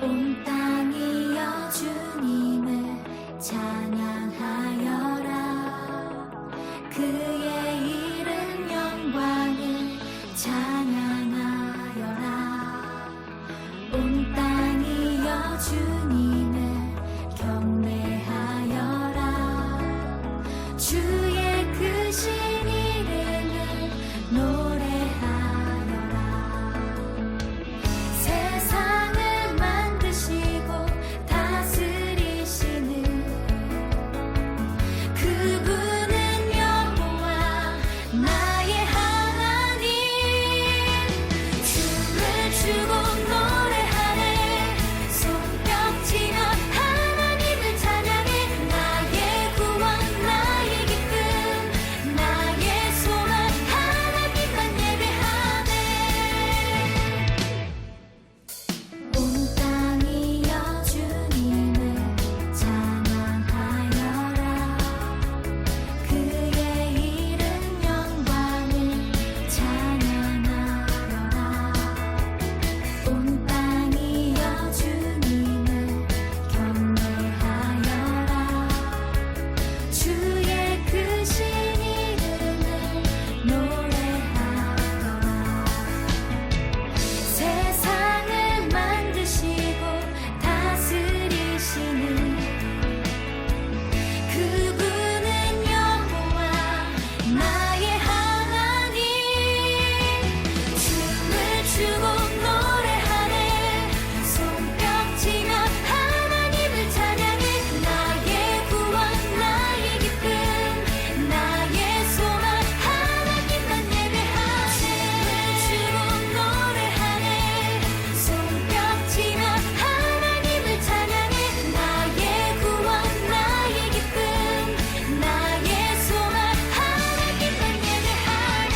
온 땅이여 주님을 찬양하여라. 그의 이름 영광을 찬양하여라. 온 땅이여 주님을 경배하여라. 주의 크신 이름을 노래하여라. 세상을 만드시고 다스리시는 그분은 여호와 나의 하나님. 춤을 추고 노래하네. 손뼉치며 하나님을 찬양해. 나의 구원 나의 기쁨 나의 소망 하나님만 예배하네. 온 땅이여 주님을 찬양하여라. 그의 이름 영광을 찬양하여라. 온 땅이여 주님을 경배하여라. 주의 크신 이름을 노래하여라. 세상을 만드시고 다스리시는 그분은 여호와 나의 하나님. 춤을 추고 노래하네. 손뼉치며 하나님을 찬양해. 나의 구원 나의 기쁨 나의 소망 하나님만 예배하네. 춤을 추고 노래하네. 손뼉치며 하나님을 찬양해. 나의 구원 나의 기쁨 나의 소망 하나님만 예배하네.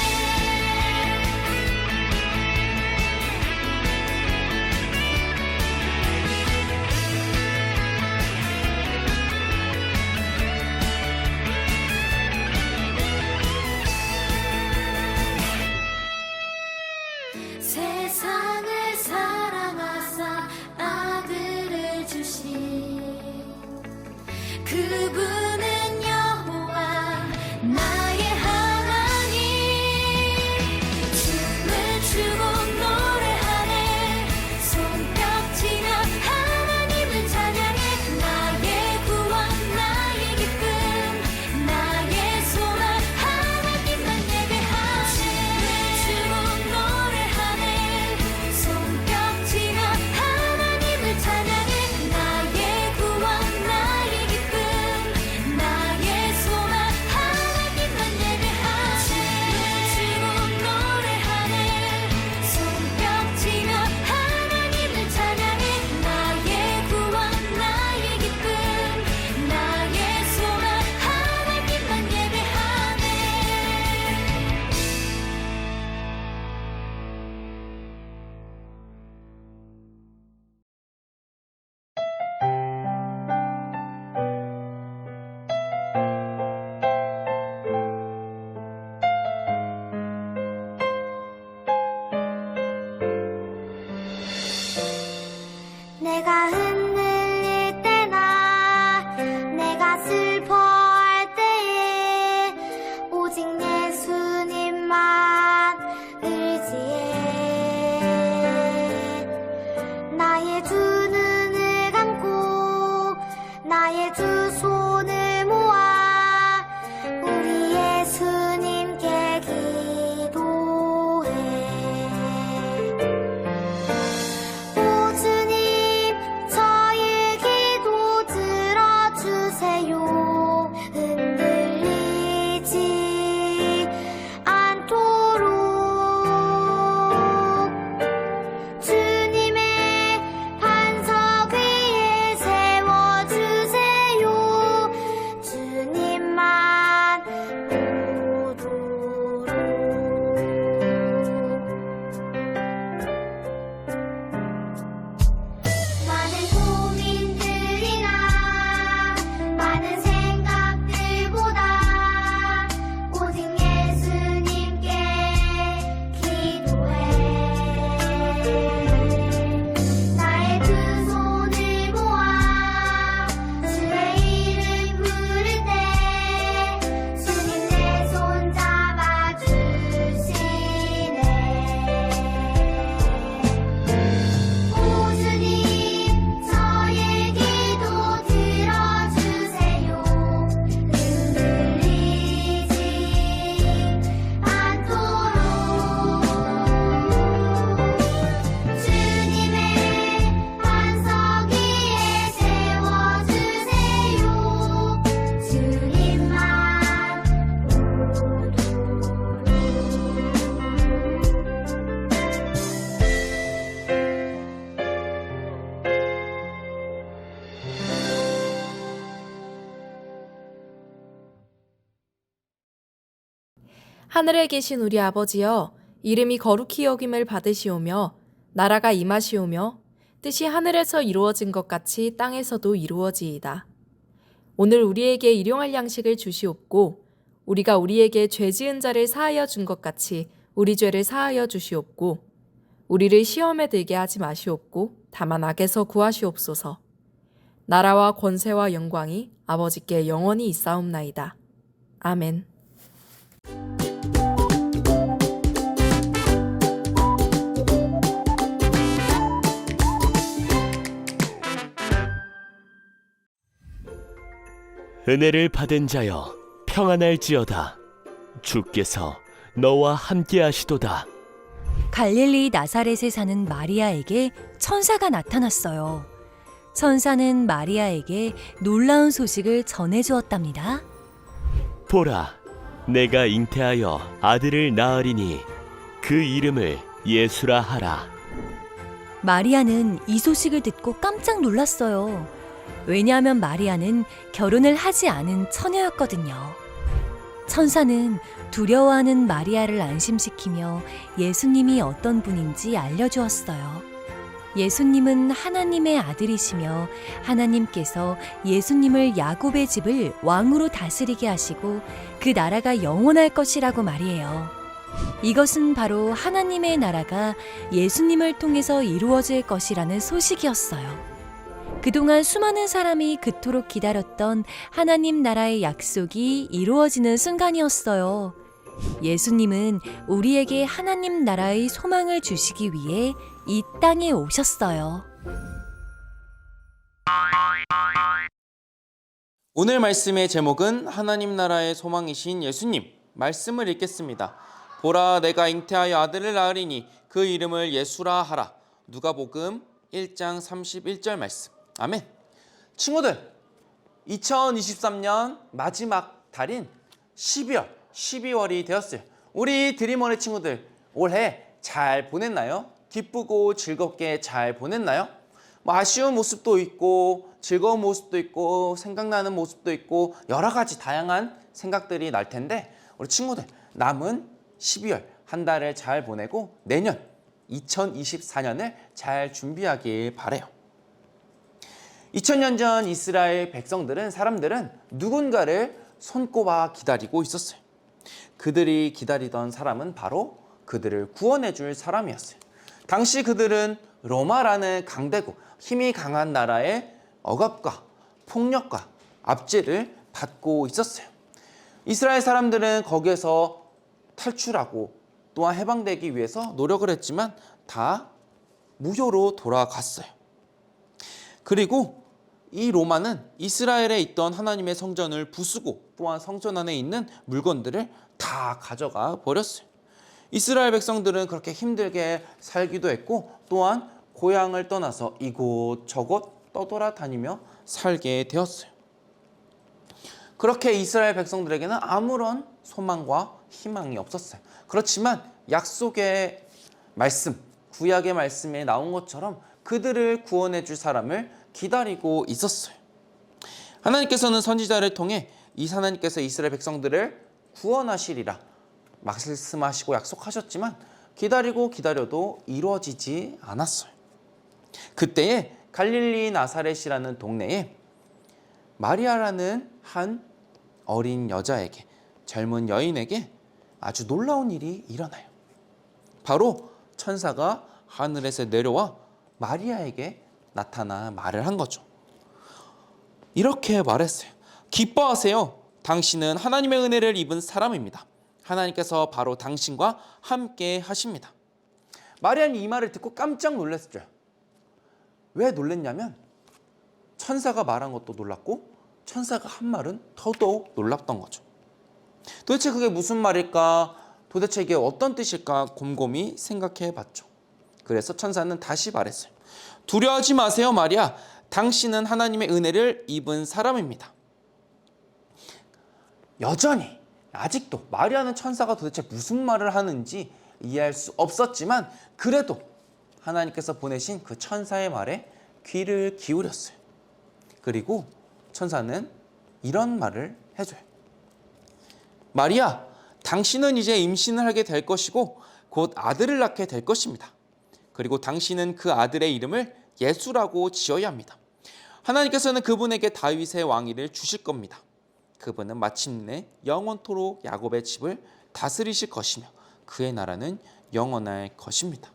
세상을 사랑하사 아들을 주신 그분은 여호와 나의 하나님. 춤을 추고 노래하네. 손뼉치며 하나님을 찬양해. 나의 구원 나의 기쁨 나의 소망 하나님만 예배하네. 춤을 추고 노래하네. 손뼉치며 하나님을 찬양해. 나의 구원 나의 기쁨 나의 소망 하나님만 예배하네. 춤을 추고 노래하네. 손뼉치며 하나님을 찬양해. 나의 구원 나의 기쁨 나의 소망 하나님만 예배하네. 내가 흔들릴 때나 내가 슬퍼할 때에 오직 예수님만 의지해. 나의 두 눈을 감고 나의 두 손을 모아 우리 예수님께 기도해. 오 주님 하늘에 계신 우리 아버지여, 이름이 거룩히 여김을 받으시오며 나라가 임하시오며 뜻이 하늘에서 이루어진 것 같이 땅에서도 이루어지이다. 오늘 우리에게 일용할 양식을 주시옵고 우리가 우리에게 죄 지은 자를 사하여 준 것 같이 우리 죄를 사하여 주시옵고 우리를 시험에 들게 하지 마시옵고 다만 악에서 구하시옵소서. 나라와 권세와 영광이 아버지께 영원히 있사옵나이다. 아멘. 은혜를 받은 자여 평안할지어다. 주께서 너와 함께 하시도다. 갈릴리 나사렛에 사는 마리아에게 천사가 나타났어요. 천사는 마리아에게 놀라운 소식을 전해주었답니다. 보라, 내가 잉태하여 아들을 낳으리니 그 이름을 예수라 하라. 마리아는 이 소식을 듣고 깜짝 놀랐어요. 왜냐하면 마리아는 결혼을 하지 않은 처녀였거든요. 천사는 두려워하는 마리아를 안심시키며 예수님이 어떤 분인지 알려주었어요. 예수님은 하나님의 아들이시며 하나님께서 예수님을 야곱의 집을 왕으로 다스리게 하시고 그 나라가 영원할 것이라고 말이에요. 이것은 바로 하나님의 나라가 예수님을 통해서 이루어질 것이라는 소식이었어요. 그동안 수많은 사람이 그토록 기다렸던 하나님 나라의 약속이 이루어지는 순간이었어요. 예수님은 우리에게 하나님 나라의 소망을 주시기 위해 이 땅에 오셨어요. 오늘 말씀의 제목은 하나님 나라의 소망이신 예수님. 말씀을 읽겠습니다. 보라, 내가 잉태하여 아들을 낳으리니 그 이름을 예수라 하라. 누가복음 1장 31절 말씀. 아멘. 친구들, 2023년 마지막 달인 12월이 되었어요. 우리 드림원의 친구들, 올해 잘 보냈나요? 기쁘고 즐겁게 잘 보냈나요? 아쉬운 모습도 있고 즐거운 모습도 있고 생각나는 모습도 있고 여러 가지 다양한 생각들이 날 텐데, 우리 친구들 남은 12월 한 달을 잘 보내고 내년 2024년을 잘 준비하길 바라요. 2000년 전 이스라엘 사람들은 누군가를 손꼽아 기다리고 있었어요. 그들이 기다리던 사람은 바로 그들을 구원해 줄 사람이었어요. 당시 그들은 로마라는 강대국, 힘이 강한 나라의 억압과 폭력과 압제를 받고 있었어요. 이스라엘 사람들은 거기에서 탈출하고 또한 해방되기 위해서 노력을 했지만 다 무효로 돌아갔어요. 그리고 이 로마는 이스라엘에 있던 하나님의 성전을 부수고 또한 성전 안에 있는 물건들을 다 가져가 버렸어요. 이스라엘 백성들은 그렇게 힘들게 살기도 했고 또한 고향을 떠나서 이곳저곳 떠돌아다니며 살게 되었어요. 그렇게 이스라엘 백성들에게는 아무런 소망과 희망이 없었어요. 그렇지만 약속의 말씀, 구약의 말씀에 나온 것처럼 그들을 구원해 줄 사람을 기다리고 있었어요. 하나님께서는 선지자를 통해 하나님께서 이스라엘 백성들을 구원하시리라 말씀하시고 약속하셨지만 기다려도 이루어지지 않았어요. 그때에 갈릴리 나사렛이라는 동네에 마리아라는 한 어린 여자에게, 젊은 여인에게 아주 놀라운 일이 일어나요. 바로 천사가 하늘에서 내려와 마리아에게 나타나 말을 한 거죠. 이렇게 말했어요. 기뻐하세요. 당신은 하나님의 은혜를 입은 사람입니다. 하나님께서 바로 당신과 함께 하십니다. 마리아는 이 말을 듣고 깜짝 놀랐어요. 왜 놀랐냐면 천사가 말한 것도 놀랐고 천사가 한 말은 더더욱 놀랐던 거죠. 도대체 그게 무슨 말일까? 도대체 이게 어떤 뜻일까? 곰곰이 생각해 봤죠. 그래서 천사는 다시 말했어요. 두려워하지 마세요, 마리아. 당신은 하나님의 은혜를 입은 사람입니다. 여전히 아직도 마리아는 천사가 도대체 무슨 말을 하는지 이해할 수 없었지만 그래도 하나님께서 보내신 그 천사의 말에 귀를 기울였어요. 그리고 천사는 이런 말을 해줘요. 마리아, 당신은 이제 임신을 하게 될 것이고 곧 아들을 낳게 될 것입니다. 그리고 당신은 그 아들의 이름을 예수라고 지어야 합니다. 하나님께서는 그분에게 다윗의 왕위를 주실 겁니다. 그분은 마침내 영원토록 야곱의 집을 다스리실 것이며 그의 나라는 영원할 것입니다.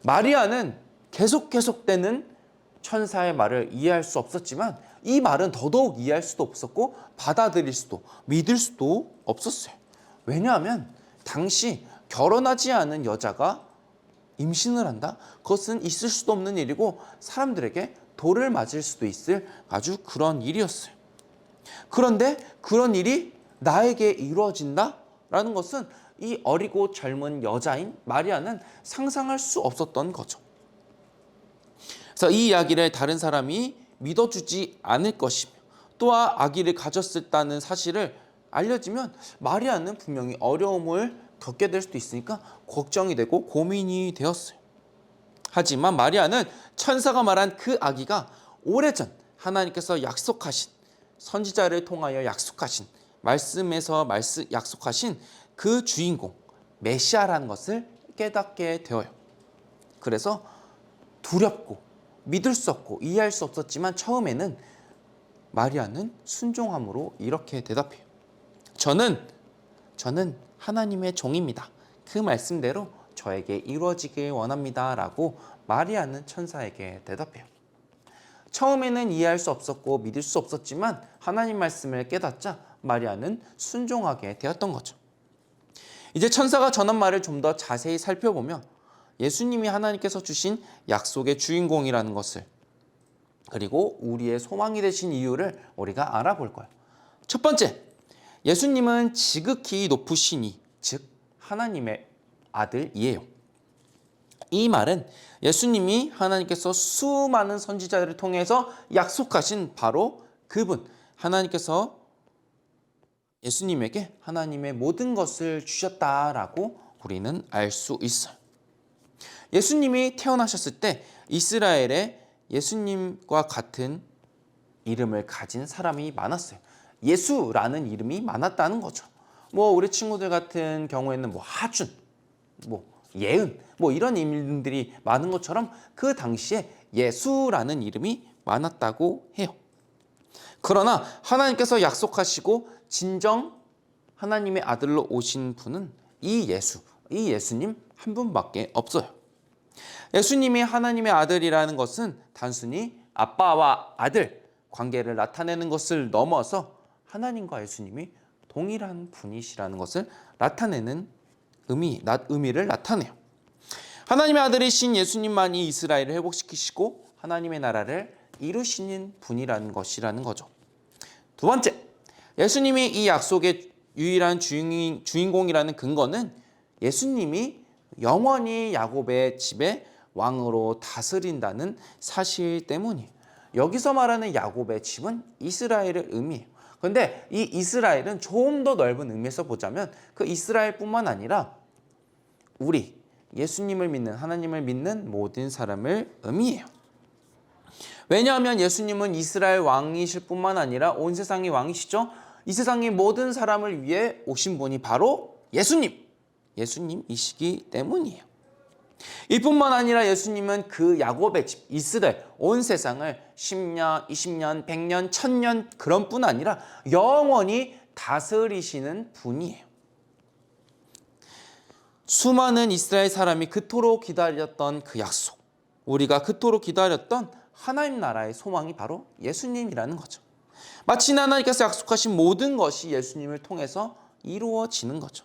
마리아는 계속되는 천사의 말을 이해할 수 없었지만 이 말은 더더욱 이해할 수도 없었고 받아들일 수도 믿을 수도 없었어요. 왜냐하면 당시 결혼하지 않은 여자가 임신을 한다? 그것은 있을 수도 없는 일이고 사람들에게 돌을 맞을 수도 있을 아주 그런 일이었어요. 그런데 그런 일이 나에게 이루어진다라는 것은 이 어리고 젊은 여자인 마리아는 상상할 수 없었던 거죠. 그래서 이 이야기를 다른 사람이 믿어주지 않을 것이며 또한 아기를 가졌다는 사실을 알려지면 마리아는 분명히 어려움을 겪게 될 수도 있으니까 걱정이 되고 고민이 되었어요. 하지만 마리아는 천사가 말한 그 아기가 오래전 하나님께서 약속하신 선지자를 통하여 약속하신 말씀에서 약속하신 그 주인공 메시아라는 것을 깨닫게 되어요. 그래서 두렵고 믿을 수 없고 이해할 수 없었지만 처음에는 마리아는 순종함으로 이렇게 대답해요. 저는 하나님의 종입니다. 그 말씀대로 저에게 이루어지길 원합니다. 라고 마리아는 천사에게 대답해요. 처음에는 이해할 수 없었고 믿을 수 없었지만 하나님 말씀을 깨닫자 마리아는 순종하게 되었던 거죠. 이제 천사가 전한 말을 좀 더 자세히 살펴보면 예수님이 하나님께서 주신 약속의 주인공이라는 것을 그리고 우리의 소망이 되신 이유를 우리가 알아볼 거예요. 첫 번째, 예수님은 지극히 높으시니 즉 하나님의 아들이에요. 이 말은 예수님이 하나님께서 수많은 선지자들을 통해서 약속하신 바로 그분, 하나님께서 예수님에게 하나님의 모든 것을 주셨다라고 우리는 알 수 있어요. 예수님이 태어나셨을 때 이스라엘에 예수님과 같은 이름을 가진 사람이 많았어요. 예수라는 이름이 많았다는 거죠. 우리 친구들 같은 경우에는 하준, 예은, 이런 이름들이 많은 것처럼 그 당시에 예수라는 이름이 많았다고 해요. 그러나 하나님께서 약속하시고 진정 하나님의 아들로 오신 분은 이 예수님 한 분밖에 없어요. 예수님이 하나님의 아들이라는 것은 단순히 아빠와 아들 관계를 나타내는 것을 넘어서 하나님과 예수님이 동일한 분이시라는 것을 나타내는 의미를 나타내요. 하나님의 아들이신 예수님만이 이스라엘을 회복시키시고 하나님의 나라를 이루시는 분이라는 것이라는 거죠. 두 번째, 예수님이 이 약속의 유일한 주인공이라는 근거는 예수님이 영원히 야곱의 집에 왕으로 다스린다는 사실 때문이에요. 여기서 말하는 야곱의 집은 이스라엘을 의미해요. 그런데 이 이스라엘은 좀 더 넓은 의미에서 보자면 그 이스라엘뿐만 아니라 우리 예수님을 믿는 하나님을 믿는 모든 사람을 의미해요. 왜냐하면 예수님은 이스라엘 왕이실 뿐만 아니라 온 세상의 왕이시죠. 이 세상의 모든 사람을 위해 오신 분이 바로 예수님이시기 때문이에요. 이뿐만 아니라 예수님은 그 야곱의 집 이스라엘 온 세상을 10년, 20년, 100년, 1000년 그런 뿐 아니라 영원히 다스리시는 분이에요. 수많은 이스라엘 사람이 그토록 기다렸던 그 약속, 우리가 그토록 기다렸던 하나님 나라의 소망이 바로 예수님이라는 거죠. 마치 하나님께서 약속하신 모든 것이 예수님을 통해서 이루어지는 거죠.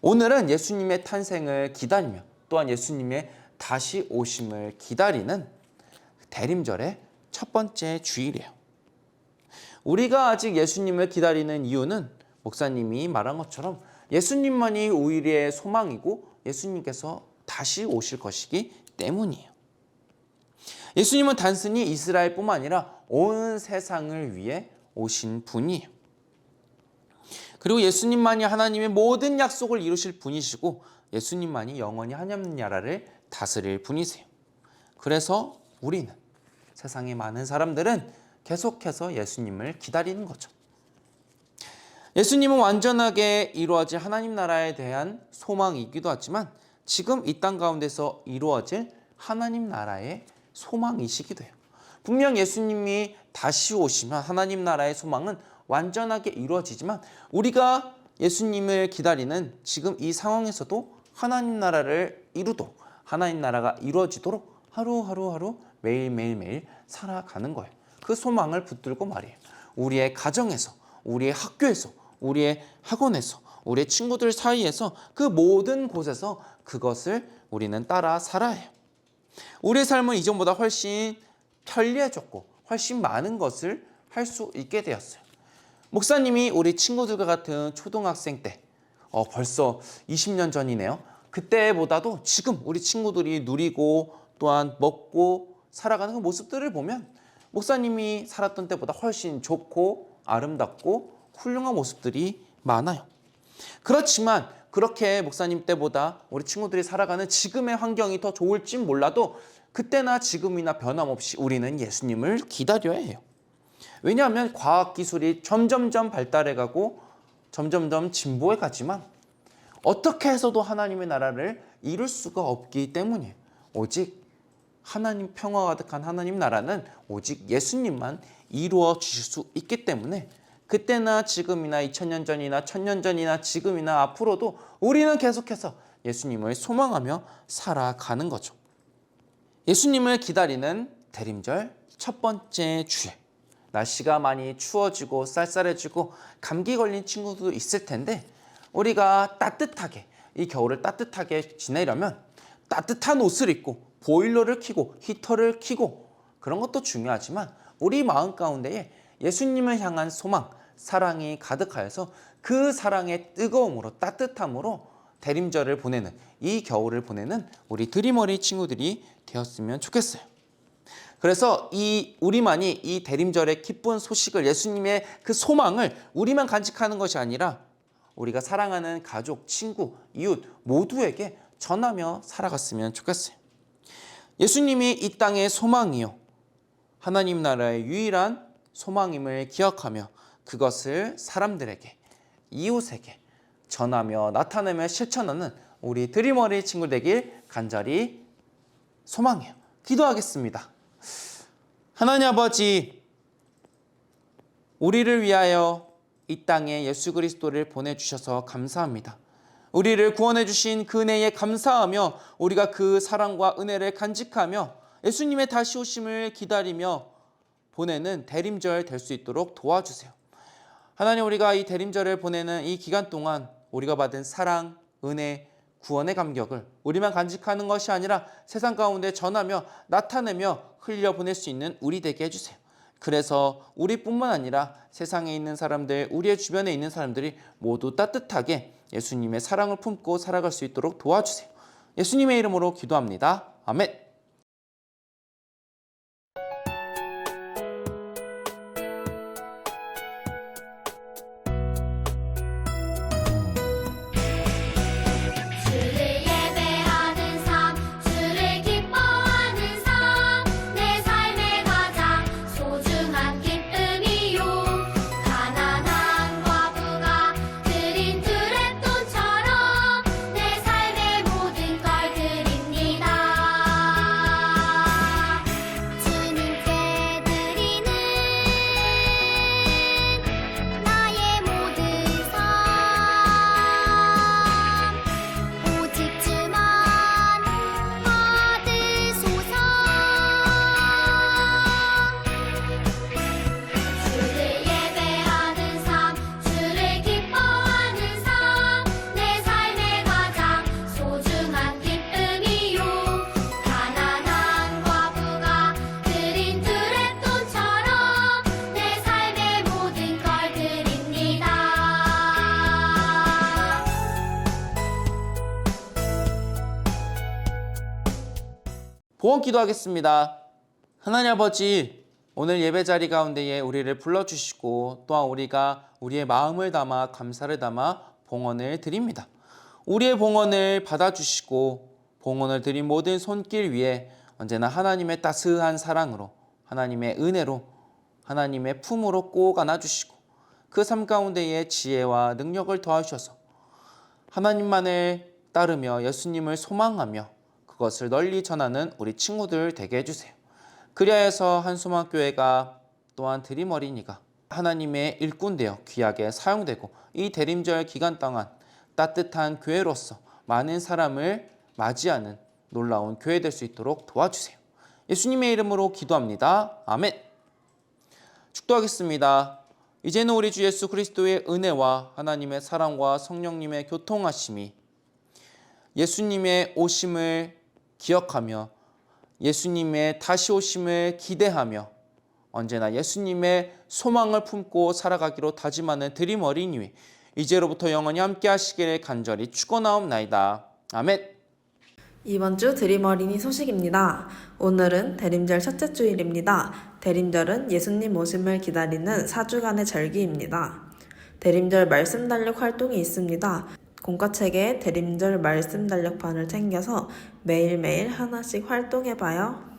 오늘은 예수님의 탄생을 기다리며 또한 예수님의 다시 오심을 기다리는 대림절의 첫 번째 주일이에요. 우리가 아직 예수님을 기다리는 이유는 목사님이 말한 것처럼 예수님만이 우리의 소망이고 예수님께서 다시 오실 것이기 때문이에요. 예수님은 단순히 이스라엘뿐만 아니라 온 세상을 위해 오신 분이에요. 그리고 예수님만이 하나님의 모든 약속을 이루실 분이시고 예수님만이 영원히 하나님 나라를 다스릴 분이세요. 그래서 우리는 세상의 많은 사람들은 계속해서 예수님을 기다리는 거죠. 예수님은 완전하게 이루어질 하나님 나라에 대한 소망이기도 하지만 지금 이 땅 가운데서 이루어질 하나님 나라의 소망이시기도 해요. 분명 예수님이 다시 오시면 하나님 나라의 소망은 완전하게 이루어지지만 우리가 예수님을 기다리는 지금 이 상황에서도 하나님 나라를 이루도록, 하나님 나라가 이루어지도록 하루하루 매일매일 살아가는 거예요. 그 소망을 붙들고 말이에요. 우리의 가정에서, 우리의 학교에서, 우리의 학원에서, 우리의 친구들 사이에서 그 모든 곳에서 그것을 우리는 따라 살아야 해요. 우리의 삶은 이전보다 훨씬 편리해졌고 훨씬 많은 것을 할 수 있게 되었어요. 목사님이 우리 친구들과 같은 초등학생 때 벌써 20년 전이네요. 그때보다도 지금 우리 친구들이 누리고 또한 먹고 살아가는 그 모습들을 보면 목사님이 살았던 때보다 훨씬 좋고 아름답고 훌륭한 모습들이 많아요. 그렇지만 그렇게 목사님 때보다 우리 친구들이 살아가는 지금의 환경이 더 좋을진 몰라도 그때나 지금이나 변함없이 우리는 예수님을 기다려야 해요. 왜냐하면 과학기술이 점점점 발달해가고 점점점 진보해가지만 어떻게 해서도 하나님의 나라를 이룰 수가 없기 때문이에요. 오직 하나님 평화가 가득한 하나님 나라는 오직 예수님만 이루어 주실 수 있기 때문에 그때나 지금이나 2000년 전이나 1000년 전이나 지금이나 앞으로도 우리는 계속해서 예수님을 소망하며 살아가는 거죠. 예수님을 기다리는 대림절 첫 번째 주일. 날씨가 많이 추워지고 쌀쌀해지고 감기 걸린 친구도 있을 텐데 우리가 따뜻하게, 이 겨울을 따뜻하게 지내려면 따뜻한 옷을 입고 보일러를 켜고 히터를 켜고 그런 것도 중요하지만 우리 마음 가운데에 예수님을 향한 소망, 사랑이 가득하여서 그 사랑의 뜨거움으로, 따뜻함으로 대림절을 보내는, 이 겨울을 보내는 우리 드림어리 친구들이 되었으면 좋겠어요. 그래서 우리만이 이 대림절의 기쁜 소식을, 예수님의 그 소망을 우리만 간직하는 것이 아니라 우리가 사랑하는 가족, 친구, 이웃 모두에게 전하며 살아갔으면 좋겠어요. 예수님이 이 땅의 소망이요, 하나님 나라의 유일한 소망임을 기억하며 그것을 사람들에게, 이웃에게 전하며 나타내며 실천하는 우리 드림어리 친구 되길 간절히 소망해요. 기도하겠습니다. 하나님 아버지, 우리를 위하여 이 땅에 예수 그리스도를 보내주셔서 감사합니다. 우리를 구원해 주신 그 은혜에 감사하며 우리가 그 사랑과 은혜를 간직하며 예수님의 다시 오심을 기다리며 보내는 대림절 될 수 있도록 도와주세요. 하나님, 우리가 이 대림절을 보내는 이 기간 동안 우리가 받은 사랑, 은혜, 구원의 감격을 우리만 간직하는 것이 아니라 세상 가운데 전하며 나타내며 흘려보낼 수 있는 우리 되게 해주세요. 그래서 우리뿐만 아니라 세상에 있는 사람들, 우리의 주변에 있는 사람들이 모두 따뜻하게 예수님의 사랑을 품고 살아갈 수 있도록 도와주세요. 예수님의 이름으로 기도합니다. 아멘. 주를 예배하는 삶, 주를 기뻐하는 삶, 내 삶의 가장 소중한 기쁨이요. 가난한 과부가 드린 두랩돈처럼 내 삶의 모든 걸 드립니다. 주님께 드리는 나의 모든 삶, 오직 주만 받으소서. 주를 예배하는 삶, 주를 기뻐하는 삶, 내 삶의 가장 소중한 기쁨이요. 가난한 과부가 드린 두랩돈처럼 내 삶의 모든 걸 드립니다. 보험 기도하겠습니다. 하나님 아버지, 오늘 예배 자리 가운데에 우리를 불러주시고 또한 우리가 우리의 마음을 담아 감사를 담아 봉헌을 드립니다. 우리의 봉헌을 받아주시고 봉헌을 드린 모든 손길 위에 언제나 하나님의 따스한 사랑으로, 하나님의 은혜로, 하나님의 품으로 꼭 안아주시고 그 삶 가운데에 지혜와 능력을 더하셔서 하나님만을 따르며 예수님을 소망하며 그것을 널리 전하는 우리 친구들 되게 해주세요. 그리하여서 한소망교회가 또한 드림 어린이가 하나님의 일꾼 되어 귀하게 사용되고 이 대림절 기간 동안 따뜻한 교회로서 많은 사람을 맞이하는 놀라운 교회 될 수 있도록 도와주세요. 예수님의 이름으로 기도합니다. 아멘. 축도하겠습니다. 이제는 우리 주 예수 그리스도의 은혜와 하나님의 사랑과 성령님의 교통하심이 예수님의 오심을 기억하며 예수님의 다시 오심을 기대하며 언제나 예수님의 소망을 품고 살아가기로 다짐하는 드림 어린이위 이제로부터 영원히 함께 하시기를 간절히 축원하옵나이다. 아멘. 이번 주 드림 어린이 소식입니다. 오늘은 대림절 첫째 주일입니다. 대림절은 예수님 오심을 기다리는 4주간의 절기입니다. 대림절 말씀 달력 활동이 있습니다. 공과책에 대림절 말씀 달력판을 챙겨서 매일매일 하나씩 활동해봐요.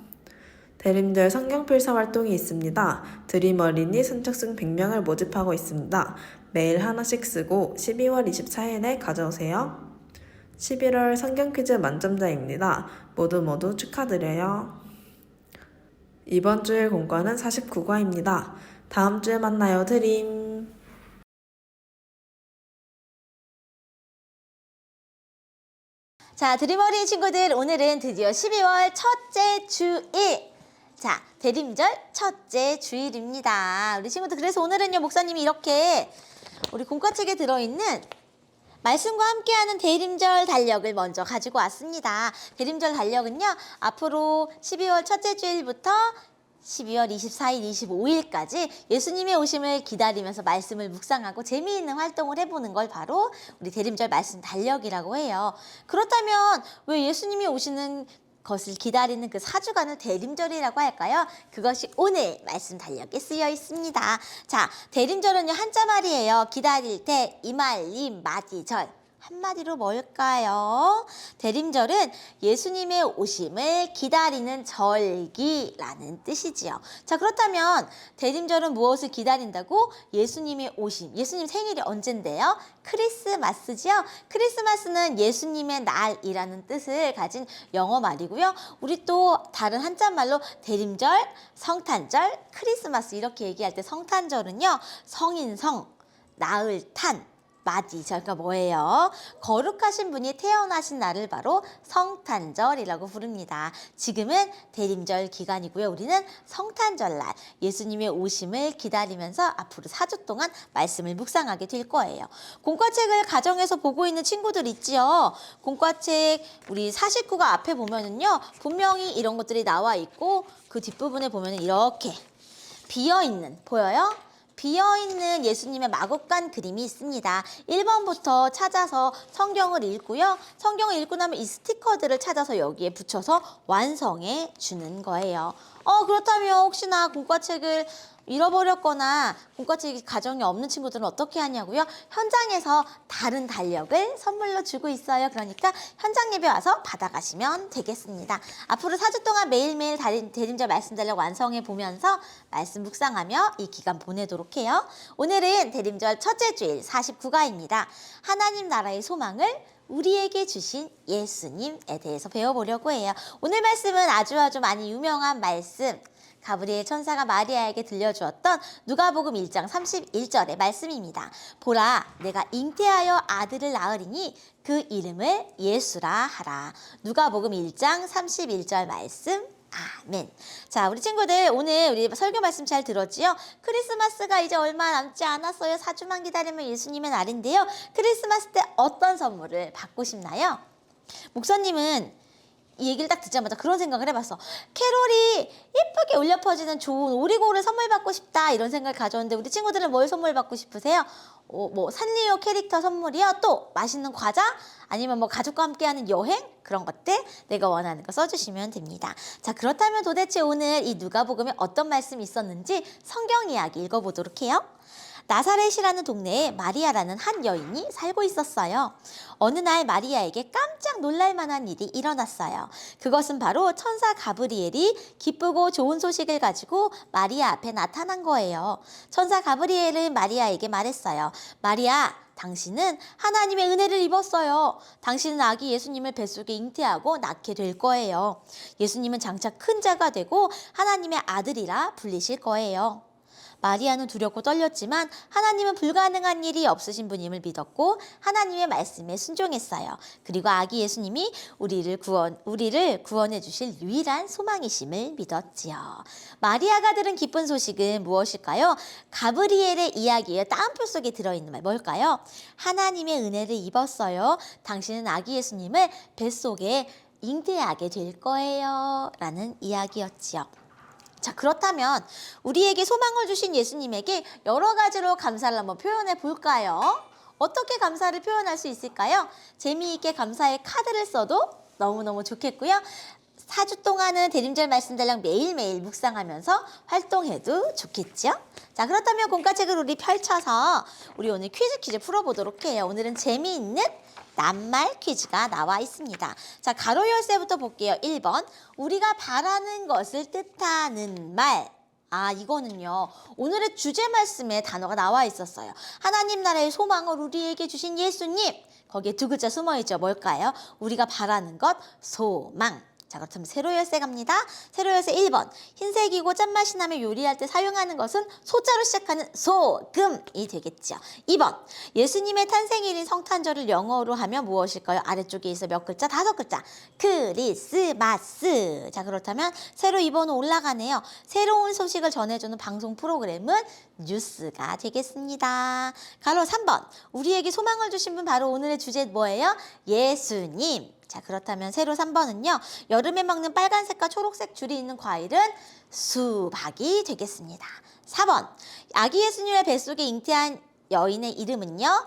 대림절 성경필사 활동이 있습니다. 드림 어린이 선착순 100명을 모집하고 있습니다. 매일 하나씩 쓰고 12월 24일에 가져오세요. 11월 성경 퀴즈 만점자입니다. 모두 축하드려요. 이번 주일 공과는 49과입니다. 다음 주에 만나요, 드림. 자, 드림 어린이 친구들, 오늘은 드디어 12월 첫째 주일. 자, 대림절 첫째 주일입니다. 우리 친구들, 그래서 오늘은요, 목사님이 이렇게 우리 공과책에 들어있는 말씀과 함께하는 대림절 달력을 먼저 가지고 왔습니다. 대림절 달력은요, 앞으로 12월 첫째 주일부터 12월 24일, 25일까지 예수님의 오심을 기다리면서 말씀을 묵상하고 재미있는 활동을 해보는 걸 바로 우리 대림절 말씀 달력이라고 해요. 그렇다면 왜 예수님이 오시는 것을 기다리는 그 4주간을 대림절이라고 할까요? 그것이 오늘 말씀 달력에 쓰여 있습니다. 자, 대림절은요, 한자말이에요. 기다릴 때, 이말림, 맞이절. 한마디로 뭘까요? 대림절은 예수님의 오심을 기다리는 절기라는 뜻이지요. 자, 그렇다면 대림절은 무엇을 기다린다고? 예수님의 오심. 예수님 생일이 언젠데요? 크리스마스지요. 크리스마스는 예수님의 날이라는 뜻을 가진 영어 말이고요. 우리 또 다른 한자말로 대림절, 성탄절, 크리스마스 이렇게 얘기할 때 성탄절은요, 성인성, 나을 탄, 맞이절. 그러니까 뭐예요? 거룩하신 분이 태어나신 날을 바로 성탄절이라고 부릅니다. 지금은 대림절 기간이고요. 우리는 성탄절날 예수님의 오심을 기다리면서 앞으로 4주 동안 말씀을 묵상하게 될 거예요. 공과책을 가정에서 보고 있는 친구들 있지요. 공과책 우리 49가 앞에 보면은요, 분명히 이런 것들이 나와 있고 그 뒷부분에 보면은 이렇게 비어있는, 보여요? 비어있는 예수님의 마곡간 그림이 있습니다. 1번부터 찾아서 성경을 읽고요. 성경을 읽고 나면 이 스티커들을 찾아서 여기에 붙여서 완성해 주는 거예요. 그렇다면 혹시나 공과책을 잃어버렸거나 공과책이 가정에 없는 친구들은 어떻게 하냐고요? 현장에서 다른 달력을 선물로 주고 있어요. 그러니까 현장 예배 와서 받아가시면 되겠습니다. 앞으로 4주 동안 매일매일 대림절 말씀 달력 완성해 보면서 말씀 묵상하며 이 기간 보내도록 해요. 오늘은 대림절 첫째 주일 49가입니다. 하나님 나라의 소망을 우리에게 주신 예수님에 대해서 배워보려고 해요. 오늘 말씀은 아주 많이 유명한 말씀, 가브리엘 천사가 마리아에게 들려주었던 누가복음 1장 31절의 말씀입니다. 보라, 내가 잉태하여 아들을 낳으리니 그 이름을 예수라 하라. 누가복음 1장 31절 말씀. 아멘. 자, 우리 친구들, 오늘 우리 설교 말씀 잘 들었지요? 크리스마스가 이제 얼마 남지 않았어요. 4주만 기다리면 예수님의 날인데요. 크리스마스 때 어떤 선물을 받고 싶나요? 목사님은 이 얘기를 딱 듣자마자 그런 생각을 해봤어. 캐롤이 예쁘게 울려 퍼지는 좋은 오리고를 선물 받고 싶다, 이런 생각을 가져왔는데 우리 친구들은 뭘 선물 받고 싶으세요? 뭐 산리오 캐릭터 선물이요? 또 맛있는 과자? 아니면 뭐 가족과 함께하는 여행? 그런 것들 내가 원하는 거 써주시면 됩니다. 자, 그렇다면 도대체 오늘 이 누가복음에 어떤 말씀이 있었는지 성경 이야기 읽어보도록 해요. 나사렛이라는 동네에 마리아라는 한 여인이 살고 있었어요. 어느 날 마리아에게 깜짝 놀랄 만한 일이 일어났어요. 그것은 바로 천사 가브리엘이 기쁘고 좋은 소식을 가지고 마리아 앞에 나타난 거예요. 천사 가브리엘은 마리아에게 말했어요. 마리아, 당신은 하나님의 은혜를 입었어요. 당신은 아기 예수님을 뱃속에 잉태하고 낳게 될 거예요. 예수님은 장차 큰 자가 되고 하나님의 아들이라 불리실 거예요. 마리아는 두렵고 떨렸지만 하나님은 불가능한 일이 없으신 분임을 믿었고 하나님의 말씀에 순종했어요. 그리고 아기 예수님이 우리를 구원해 주실 유일한 소망이심을 믿었지요. 마리아가 들은 기쁜 소식은 무엇일까요? 가브리엘의 이야기의 따옴표 속에 들어있는 말 뭘까요? 하나님의 은혜를 입었어요. 당신은 아기 예수님을 뱃속에 잉태하게 될 거예요. 라는 이야기였지요. 자, 그렇다면 우리에게 소망을 주신 예수님에게 여러 가지로 감사를 한번 표현해 볼까요? 어떻게 감사를 표현할 수 있을까요? 재미있게 감사의 카드를 써도 너무너무 좋겠고요. 4주 동안은 대림절 말씀달랑 매일매일 묵상하면서 활동해도 좋겠죠? 자, 그렇다면 공과책을 우리 펼쳐서 우리 오늘 퀴즈 풀어보도록 해요. 오늘은 재미있는 낱말 퀴즈가 나와 있습니다. 자, 가로 열쇠부터 볼게요. 1번, 우리가 바라는 것을 뜻하는 말. 아, 이거는요, 오늘의 주제 말씀에 단어가 나와 있었어요. 하나님 나라의 소망을 우리에게 주신 예수님. 거기에 두 글자 숨어있죠. 뭘까요? 우리가 바라는 것, 소망. 자, 그렇다면 세로 열쇠 갑니다. 세로 열쇠 1번. 흰색이고 짠맛이 나면 요리할 때 사용하는 것은 소자로 시작하는 소금이 되겠죠. 2번. 예수님의 탄생일인 성탄절을 영어로 하면 무엇일까요? 아래쪽에 있어 몇 글자? 5글자. 크리스마스. 자, 그렇다면 세로 2번은 올라가네요. 새로운 소식을 전해주는 방송 프로그램은 뉴스가 되겠습니다. 가로 3번. 우리에게 소망을 주신 분 바로 오늘의 주제 뭐예요? 예수님. 자, 그렇다면 세로 3번은요. 여름에 먹는 빨간색과 초록색 줄이 있는 과일은 수박이 되겠습니다. 4번. 아기 예수님의 뱃속에 잉태한 여인의 이름은요.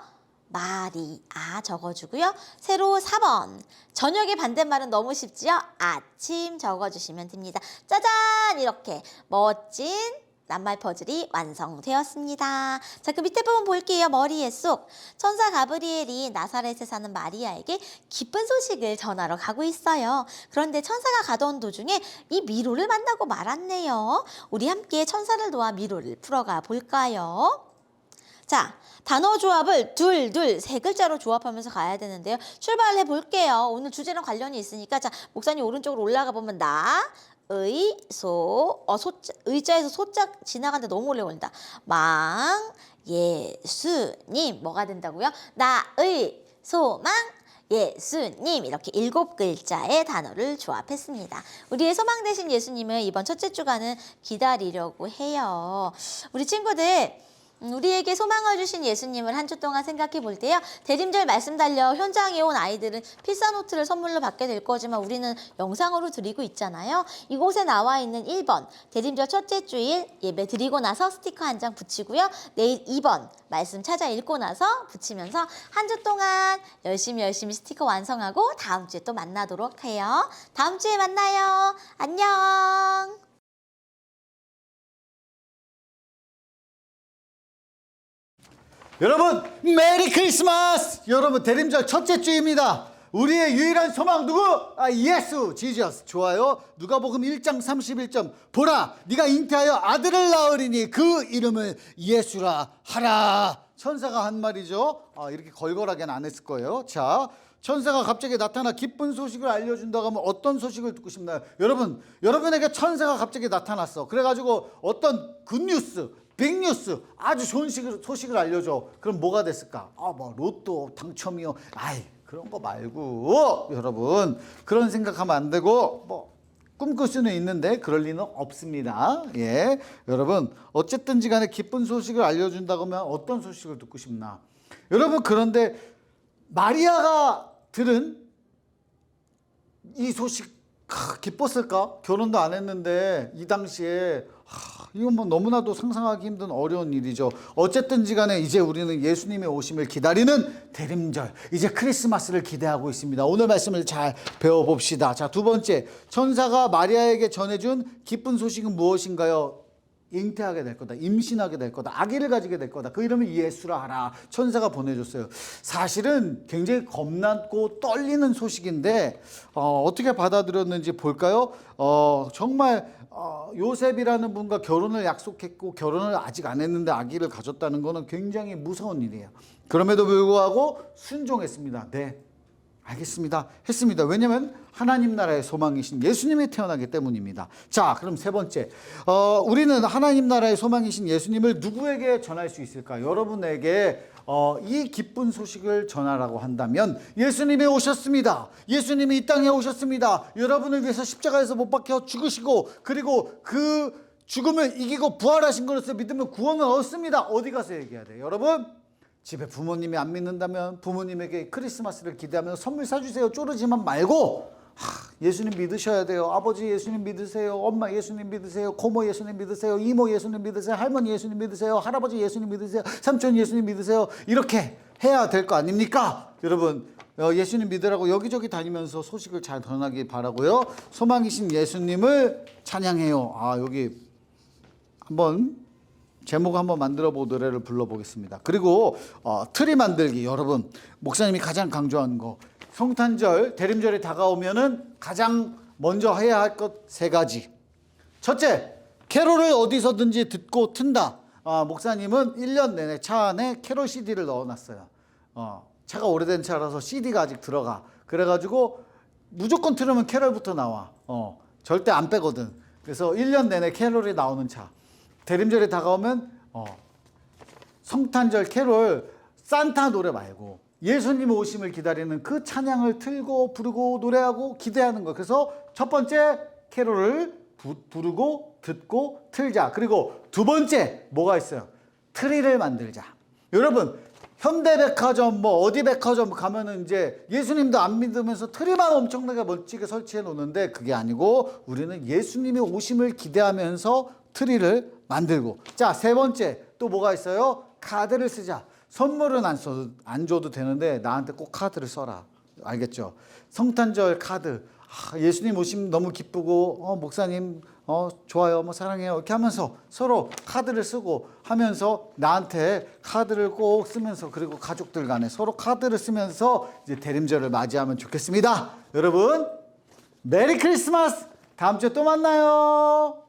마리아 적어주고요. 세로 4번. 저녁의 반대말은 너무 쉽지요? 아침 적어주시면 됩니다. 짜잔! 이렇게 멋진 낱말 퍼즐이 완성되었습니다. 자, 그 밑에 부분 볼게요. 머리에 쏙. 천사 가브리엘이 나사렛에 사는 마리아에게 기쁜 소식을 전하러 가고 있어요. 그런데 천사가 가던 도중에 이 미로를 만나고 말았네요. 우리 함께 천사를 도와 미로를 풀어가 볼까요? 자, 단어 조합을 세 글자로 조합하면서 가야 되는데요. 출발해 볼게요. 오늘 주제랑 관련이 있으니까, 자, 목사님 오른쪽으로 올라가 보면 의자에서 소자 지나가는데 너무 오래 걸린다. 예수님. 뭐가 된다고요? 나의 소망 예수님. 이렇게 7글자의 단어를 조합했습니다. 우리의 소망 되신 예수님을 이번 첫째 주간은 기다리려고 해요. 우리 친구들, 우리에게 소망을 주신 예수님을 한 주 동안 생각해 볼 때요. 대림절 말씀 달려 현장에 온 아이들은 필사노트를 선물로 받게 될 거지만 우리는 영상으로 드리고 있잖아요. 이곳에 나와 있는 1번 대림절 첫째 주일 예배 드리고 나서 스티커 한 장 붙이고요. 내일 2번 말씀 찾아 읽고 나서 붙이면서 한 주 동안 열심히 스티커 완성하고 다음 주에 또 만나도록 해요. 다음 주에 만나요. 안녕. 여러분, 메리 크리스마스! 여러분, 대림절 첫째 주입니다. 우리의 유일한 소망 누구? 예수, 지저스. 좋아요. 누가복음 1장 31절. 보라, 네가 잉태하여 아들을 낳으리니 그 이름을 예수라 하라. 천사가 한 말이죠. 이렇게 걸걸하게는 안 했을 거예요. 자, 천사가 갑자기 나타나 기쁜 소식을 알려준다고 하면 어떤 소식을 듣고 싶나요? 여러분에게 천사가 갑자기 나타났어. 그래가지고 어떤 굿뉴스, 빅뉴스, 아주 좋은 소식을 알려줘. 그럼 뭐가 됐을까? 뭐 로또 당첨이요. 그런 거 말고 여러분, 그런 생각하면 안 되고 뭐 꿈꿀 수는 있는데 그럴 리는 없습니다. 예, 여러분, 어쨌든지 간에 기쁜 소식을 알려준다고 하면 어떤 소식을 듣고 싶나? 여러분, 그런데 마리아가 들은 이 소식 기뻤을까? 결혼도 안 했는데 이 당시에 이건 뭐 너무나도 상상하기 힘든 어려운 일이죠. 어쨌든지 간에 이제 우리는 예수님의 오심을 기다리는 대림절, 이제 크리스마스를 기대하고 있습니다. 오늘 말씀을 잘 배워봅시다. 자, 두 번째, 천사가 마리아에게 전해준 기쁜 소식은 무엇인가요? 잉태하게 될 거다. 임신하게 될 거다. 아기를 가지게 될 거다. 그 이름을 예수라 하라. 천사가 보내줬어요. 사실은 굉장히 겁나고 떨리는 소식인데 어떻게 받아들였는지 볼까요? 정말 요셉이라는 분과 결혼을 약속했고 결혼을 아직 안 했는데 아기를 가졌다는 거는 굉장히 무서운 일이에요. 그럼에도 불구하고 순종했습니다. 네, 알겠습니다. 했습니다. 왜냐하면 하나님 나라의 소망이신 예수님이 태어나기 때문입니다. 자, 그럼 세 번째, 우리는 하나님 나라의 소망이신 예수님을 누구에게 전할 수 있을까? 여러분에게 이 기쁜 소식을 전하라고 한다면 예수님이 오셨습니다. 예수님이 이 땅에 오셨습니다. 여러분을 위해서 십자가에서 못 박혀 죽으시고 그리고 그 죽음을 이기고 부활하신 것으로 믿으면 구원을 얻습니다. 어디 가서 얘기해야 돼요? 여러분, 집에 부모님이 안 믿는다면 부모님에게 크리스마스를 기대하면서 선물 사주세요. 쪼르지만 말고 예수님 믿으셔야 돼요. 아버지 예수님 믿으세요. 엄마 예수님 믿으세요. 고모 예수님 믿으세요. 이모 예수님 믿으세요. 할머니 예수님 믿으세요. 할아버지 예수님 믿으세요. 삼촌 예수님 믿으세요. 이렇게 해야 될 거 아닙니까? 여러분, 예수님 믿으라고 여기저기 다니면서 소식을 잘 전하기 바라고요. 소망이신 예수님을 찬양해요. 여기 한번 제목 한번 만들어보고 노래를 불러보겠습니다. 그리고 트리 만들기. 여러분, 목사님이 가장 강조하는 거, 성탄절 대림절이 다가오면은 가장 먼저 해야 할 것 세 가지. 첫째, 캐롤을 어디서든지 듣고 튼다. 목사님은 1년 내내 차 안에 캐롤 CD를 넣어놨어요. 차가 오래된 차라서 CD가 아직 들어가. 그래가지고 무조건 틀으면 캐롤부터 나와. 절대 안 빼거든. 그래서 1년 내내 캐롤이 나오는 차. 대림절이 다가오면 성탄절 캐롤, 산타 노래 말고 예수님 오심을 기다리는 그 찬양을 틀고 부르고 노래하고 기대하는 거. 그래서 첫 번째, 캐롤을 부르고 듣고 틀자. 그리고 두 번째, 뭐가 있어요? 트리를 만들자. 여러분, 현대백화점 어디 백화점 가면은 이제 예수님도 안 믿으면서 트리만 엄청나게 멋지게 설치해 놓는데 그게 아니고 우리는 예수님의 오심을 기대하면서 트리를 만들고. 자, 세 번째 또 뭐가 있어요? 카드를 쓰자. 선물은 안 줘도 되는데 나한테 꼭 카드를 써라. 알겠죠? 성탄절 카드. 예수님 오심 너무 기쁘고 목사님 좋아요, 사랑해요 이렇게 하면서 서로 카드를 쓰고 하면서 나한테 카드를 꼭 쓰면서, 그리고 가족들 간에 서로 카드를 쓰면서 이제 대림절을 맞이하면 좋겠습니다. 여러분, 메리 크리스마스. 다음 주에 또 만나요.